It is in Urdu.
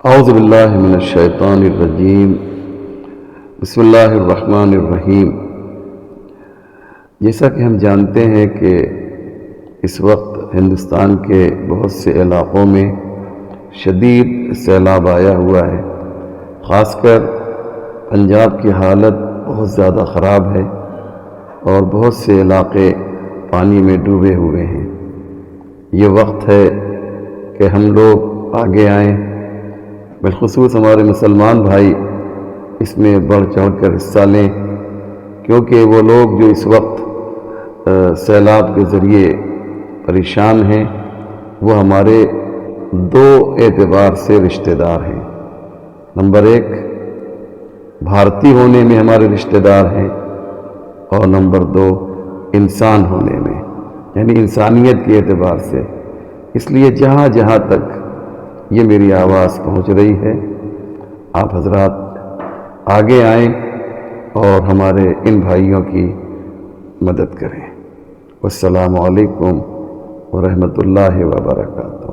اعوذ باللہ من الشیطان الرجیم، بسم اللہ الرحمن الرحیم۔ جیسا کہ ہم جانتے ہیں کہ اس وقت ہندوستان کے بہت سے علاقوں میں شدید سیلاب آیا ہوا ہے، خاص کر پنجاب کی حالت بہت زیادہ خراب ہے اور بہت سے علاقے پانی میں ڈوبے ہوئے ہیں۔ یہ وقت ہے کہ ہم لوگ آگے آئیں، بالخصوص ہمارے مسلمان بھائی اس میں بڑھ چڑھ کر حصہ لیں، کیونکہ وہ لوگ جو اس وقت سیلاب کے ذریعے پریشان ہیں وہ ہمارے دو اعتبار سے رشتہ دار ہیں۔ نمبر ایک، بھارتی ہونے میں ہمارے رشتہ دار ہیں، اور نمبر دو، انسان ہونے میں، یعنی انسانیت کے اعتبار سے۔ اس لیے جہاں جہاں تک یہ میری آواز پہنچ رہی ہے، آپ حضرات آگے آئیں اور ہمارے ان بھائیوں کی مدد کریں۔ والسلام علیکم ورحمۃ اللہ وبرکاتہ۔